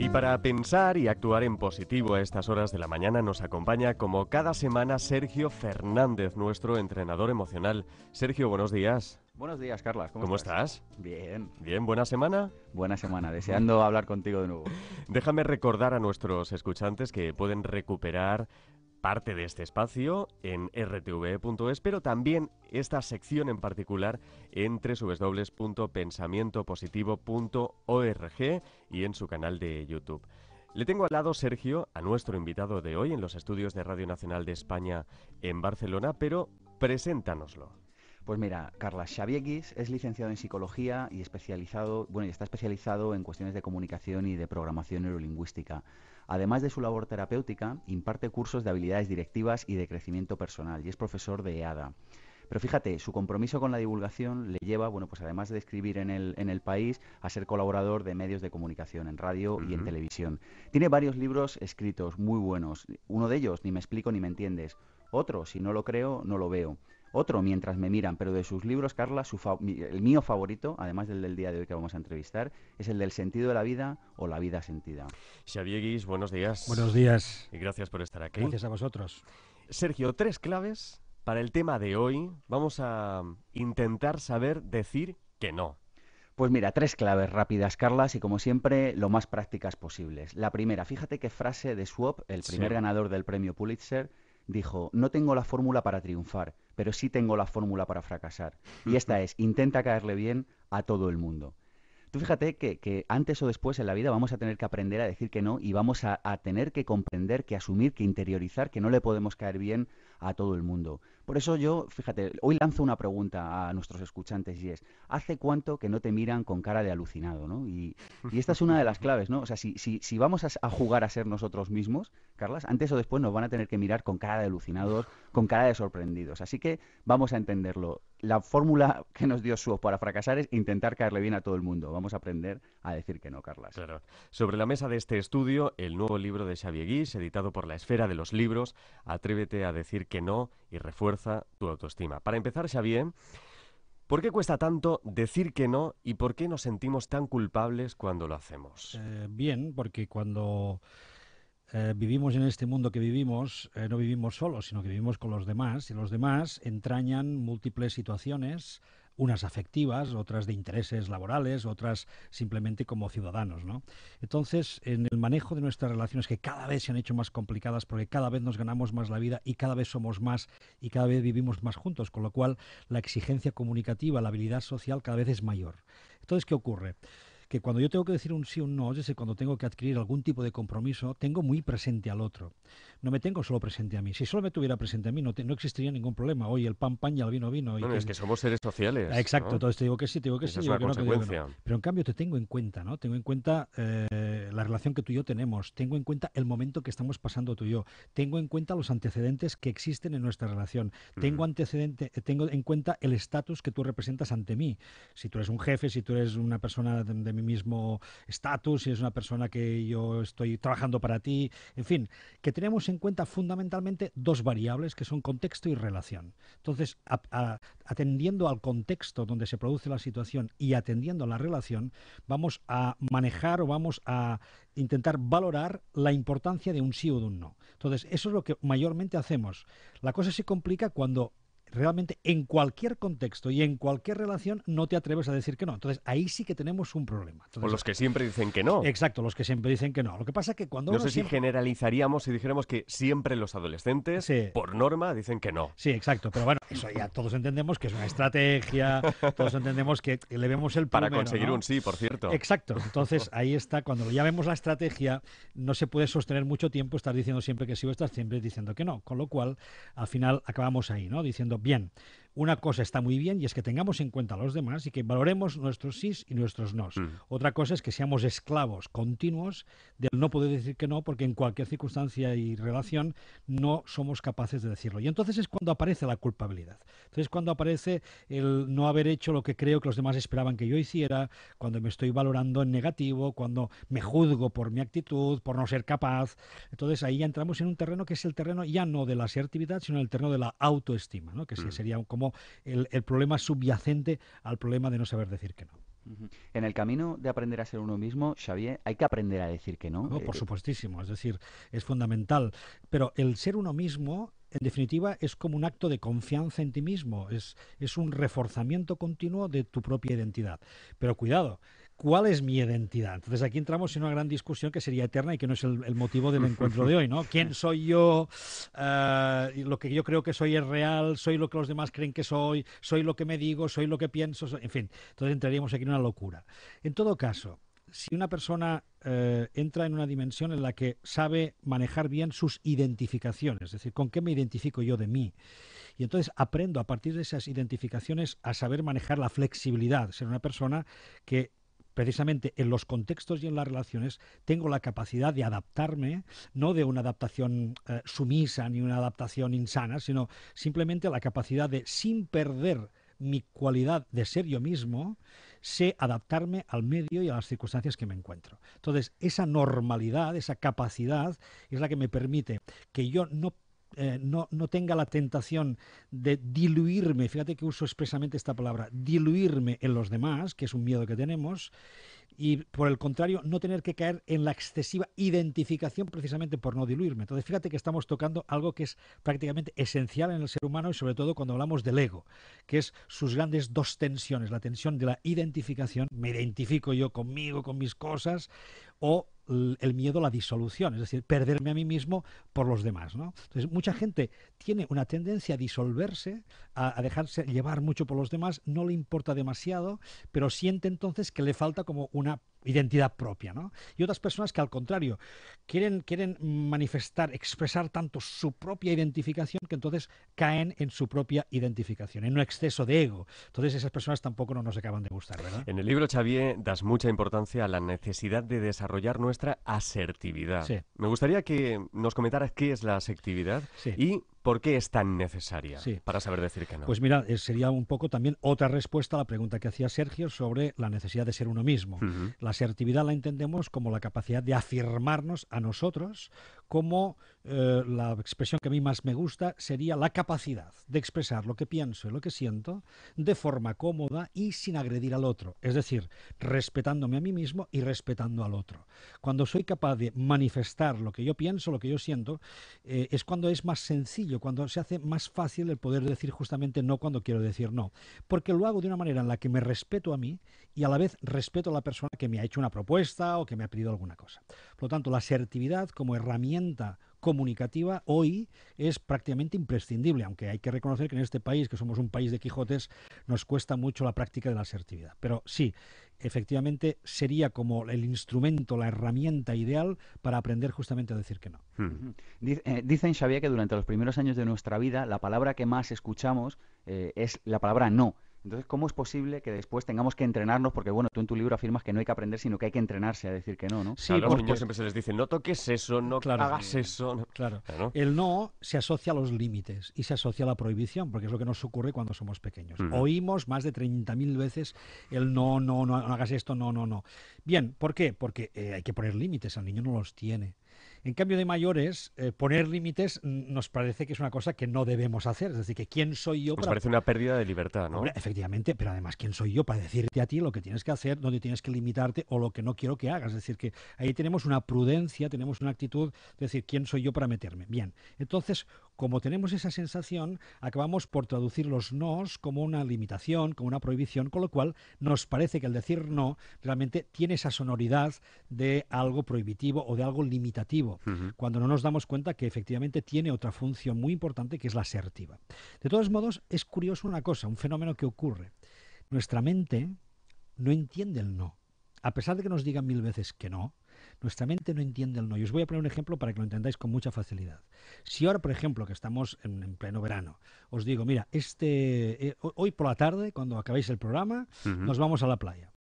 Y para pensar y actuar en positivo a estas horas de la mañana nos acompaña como cada semana Sergio Fernández, nuestro entrenador emocional. Sergio, buenos días. Buenos días, Carlas. ¿Cómo estás? Bien. Bien, ¿buena semana? Buena semana, deseando hablar contigo de nuevo. Déjame recordar a nuestros escuchantes que pueden recuperar parte de este espacio en rtve.es, pero también esta sección en particular en www.pensamientopositivo.org y en su canal de YouTube. Le tengo al lado, Sergio, a nuestro invitado de hoy en los estudios de Radio Nacional de España en Barcelona, pero preséntanoslo. Pues mira, Carlas, Xavier Guix es licenciado en psicología y está especializado en cuestiones de comunicación y de programación neurolingüística. Además de su labor terapéutica, imparte cursos de habilidades directivas y de crecimiento personal y es profesor de EADA. Pero fíjate, su compromiso con la divulgación le lleva, pues además de escribir en el país, a ser colaborador de medios de comunicación, en radio y en televisión. Tiene varios libros escritos muy buenos. Uno de ellos, Ni me explico ni me entiendes. Otro, Si no lo creo, no lo veo. Otro, Mientras me miran. Pero de sus libros, Carla, el mío favorito, además del día de hoy que vamos a entrevistar, es el del sentido de la vida o la vida sentida. Xavier Guix, buenos días. Buenos días. Y gracias por estar aquí. Gracias a vosotros. Sergio, 3 claves para el tema de hoy. Vamos a intentar saber decir que no. Pues mira, 3 claves rápidas, Carlas, y como siempre, lo más prácticas posibles. La primera, fíjate qué frase de Schwab, el primer ganador del premio Pulitzer, dijo: no tengo la fórmula para triunfar, pero sí tengo la fórmula para fracasar. Y esta es: intenta caerle bien a todo el mundo. Tú fíjate que antes o después en la vida vamos a tener que aprender a decir que no y vamos a tener que comprender, que asumir, que interiorizar que no le podemos caer bien a todo el mundo. Por eso yo, fíjate, hoy lanzo una pregunta a nuestros escuchantes y es: ¿hace cuánto que no te miran con cara de alucinado, ¿no? Y esta es una de las claves, ¿no? O sea, si vamos a jugar a ser nosotros mismos, Carlas, antes o después nos van a tener que mirar con cara de alucinados, con cara de sorprendidos. Así que vamos a entenderlo. La fórmula que nos dio Schwab para fracasar es intentar caerle bien a todo el mundo. Vamos a aprender a decir que no, Carlas. Claro. Sobre la mesa de este estudio, el nuevo libro de Xavier Guix, editado por La Esfera de los Libros, Atrévete a decir que no y refuerza tu autoestima. Para empezar, Xavier, ¿por qué cuesta tanto decir que no y por qué nos sentimos tan culpables cuando lo hacemos? Bien, porque cuando vivimos en este mundo que vivimos, no vivimos solos, sino que vivimos con los demás, y los demás entrañan múltiples situaciones, unas afectivas, otras de intereses laborales, otras simplemente como ciudadanos, ¿no? Entonces, en el manejo de nuestras relaciones, que cada vez se han hecho más complicadas porque cada vez nos ganamos más la vida y cada vez somos más y cada vez vivimos más juntos, con lo cual la exigencia comunicativa, la habilidad social cada vez es mayor. Entonces, ¿qué ocurre? Que cuando yo tengo que decir un sí o un no, es decir, cuando tengo que adquirir algún tipo de compromiso, tengo muy presente al otro. No me tengo solo presente a mí. Si solo me tuviera presente a mí, no existiría ningún problema. Oye, el pan, pan y el vino, vino. Bueno, es que somos seres sociales. Exacto, ¿no? Entonces te digo que sí, te digo que Esa sí, es digo una que no, te digo que consecuencia. no. Pero en cambio te tengo en cuenta, ¿no? Tengo en cuenta la relación que tú y yo tenemos, tengo en cuenta el momento que estamos pasando tú y yo, tengo en cuenta los antecedentes que existen en nuestra relación, tengo en cuenta el estatus que tú representas ante mí. Si tú eres un jefe, si tú eres una persona de mi mismo estatus, si es una persona que yo estoy trabajando para ti, en fin, que tenemos en cuenta fundamentalmente 2 variables que son contexto y relación. Entonces, atendiendo al contexto donde se produce la situación y atendiendo a la relación, vamos a manejar o vamos a intentar valorar la importancia de un sí o de un no. Entonces, eso es lo que mayormente hacemos. La cosa se complica cuando realmente en cualquier contexto y en cualquier relación no te atreves a decir que no. Entonces ahí sí que tenemos un problema. Entonces, o los que siempre dicen que no. Exacto, los que siempre dicen que no. Lo que pasa es que cuando no sé si generalizaríamos si dijéramos que siempre los adolescentes, sí, por norma, dicen que no. Sí, exacto. Pero bueno, eso ya todos entendemos que es una estrategia, todos entendemos que le vemos el para plumero, conseguir ¿no? un sí, por cierto. Exacto. Entonces ahí está, cuando ya vemos la estrategia, no se puede sostener mucho tiempo estar diciendo siempre que sí o estar siempre diciendo que no. Con lo cual, al final acabamos ahí, ¿no? Diciendo, bien, una cosa está muy bien y es que tengamos en cuenta a los demás y que valoremos nuestros sís y nuestros nos. Otra cosa es que seamos esclavos continuos del no poder decir que no, porque en cualquier circunstancia y relación no somos capaces de decirlo. Y entonces es cuando aparece la culpabilidad. Entonces cuando aparece el no haber hecho lo que creo que los demás esperaban que yo hiciera, cuando me estoy valorando en negativo, cuando me juzgo por mi actitud, por no ser capaz. Entonces ahí ya entramos en un terreno que es el terreno ya no de la asertividad, sino el terreno de la autoestima, ¿no? Que sería como el problema subyacente al problema de no saber decir que no. Ujú. En el camino de aprender a ser uno mismo, Xavier, hay que aprender a decir que no. No, por supuestísimo, es decir, es fundamental. Pero el ser uno mismo, en definitiva, es como un acto de confianza en ti mismo, es un reforzamiento continuo de tu propia identidad. Pero cuidado, ¿cuál es mi identidad? Entonces aquí entramos en una gran discusión que sería eterna y que no es el motivo del encuentro de hoy, ¿no? ¿Quién soy yo? Lo que yo creo que soy es real, soy lo que los demás creen que soy lo que me digo, soy lo que pienso, en fin, entonces entraríamos aquí en una locura. En todo caso, si una persona entra en una dimensión en la que sabe manejar bien sus identificaciones, es decir, con qué me identifico yo de mí, y entonces aprendo a partir de esas identificaciones a saber manejar la flexibilidad, ser una persona que precisamente en los contextos y en las relaciones tengo la capacidad de adaptarme, no de una adaptación sumisa ni una adaptación insana, sino simplemente la capacidad de, sin perder mi cualidad de ser yo mismo, sé adaptarme al medio y a las circunstancias que me encuentro. Entonces, esa normalidad, esa capacidad es la que me permite que yo no tenga la tentación de diluirme, fíjate que uso expresamente esta palabra, diluirme en los demás, que es un miedo que tenemos, y por el contrario, no tener que caer en la excesiva identificación precisamente por no diluirme. Entonces, fíjate que estamos tocando algo que es prácticamente esencial en el ser humano y sobre todo cuando hablamos del ego, que es sus grandes dos tensiones, la tensión de la identificación, me identifico yo conmigo, con mis cosas, o el miedo a la disolución, es decir, perderme a mí mismo por los demás, ¿no? Entonces, mucha gente tiene una tendencia a disolverse, a dejarse llevar mucho por los demás, no le importa demasiado, pero siente entonces que le falta como una identidad propia, ¿no? Y otras personas que al contrario quieren manifestar, expresar tanto su propia identificación que entonces caen en su propia identificación, en un exceso de ego. Entonces esas personas tampoco no nos acaban de gustar, ¿verdad? En el libro, Xavier, das mucha importancia a la necesidad de desarrollar nuestra asertividad. Sí, Me gustaría que nos comentaras qué es la asertividad sí. y por qué es tan necesaria Sí, para saber decir que no. pues mira, sería un poco también otra respuesta a la pregunta que hacía Sergio sobre la necesidad de ser uno mismo. Ujú. La asertividad la entendemos como la capacidad de afirmarnos a nosotros, como la expresión que a mí más me gusta sería la capacidad de expresar lo que pienso y lo que siento de forma cómoda y sin agredir al otro, es decir, respetándome a mí mismo y respetando al otro. Cuando soy capaz de manifestar lo que yo pienso, lo que yo siento, es cuando es más sencillo, cuando se hace más fácil el poder decir justamente no cuando quiero decir no, porque lo hago de una manera en la que me respeto a mí y a la vez respeto a la persona que me ha hecho una propuesta o que me ha pedido alguna cosa. Por lo tanto, la asertividad como herramienta comunicativa hoy es prácticamente imprescindible, aunque hay que reconocer que en este país, que somos un país de Quijotes, nos cuesta mucho la práctica de la asertividad. Pero sí, efectivamente sería como el instrumento, la herramienta ideal para aprender justamente a decir que no. Hmm. Dicen, Xavier, que durante los primeros años de nuestra vida la palabra que más escuchamos es la palabra no. Entonces, ¿cómo es posible que después tengamos que entrenarnos? Porque, bueno, tú en tu libro afirmas que no hay que aprender, sino que hay que entrenarse a decir que no, ¿no? A Sí, los por, niños siempre se les dice, no toques eso, no claro, hagas eso. No. claro. Claro. El no se asocia a los límites y se asocia a la prohibición, porque es lo que nos ocurre cuando somos pequeños. Ujú. Oímos más de 30.000 veces el no, no, no, no hagas esto, no, no, no. Bien, ¿por qué? Porque hay que poner límites, el niño no los tiene. En cambio de mayores, poner límites nos parece que es una cosa que no debemos hacer. Es decir, que quién soy yo Nos para... parece una pérdida de libertad, ¿no? Hombre, efectivamente, pero además, ¿quién soy yo para decirte a ti lo que tienes que hacer, dónde tienes que limitarte o lo que no quiero que hagas? Es decir, que ahí tenemos una prudencia, tenemos una actitud de decir, ¿quién soy yo para meterme? Bien, entonces, como tenemos esa sensación, acabamos por traducir los nos como una limitación, como una prohibición, con lo cual nos parece que el decir no realmente tiene esa sonoridad de algo prohibitivo o de algo limitativo, Ujú. cuando no nos damos cuenta que efectivamente tiene otra función muy importante que es la asertiva. De todos modos, es curioso una cosa, un fenómeno que ocurre. Nuestra mente no entiende el no. A pesar de que nos digan 1000 veces que no, nuestra mente no entiende el no. Y os voy a poner un ejemplo para que lo entendáis con mucha facilidad. Si ahora, por ejemplo, que estamos en pleno verano, os digo, mira, hoy por la tarde, cuando acabéis el programa, Ujú. nos vamos a la playa.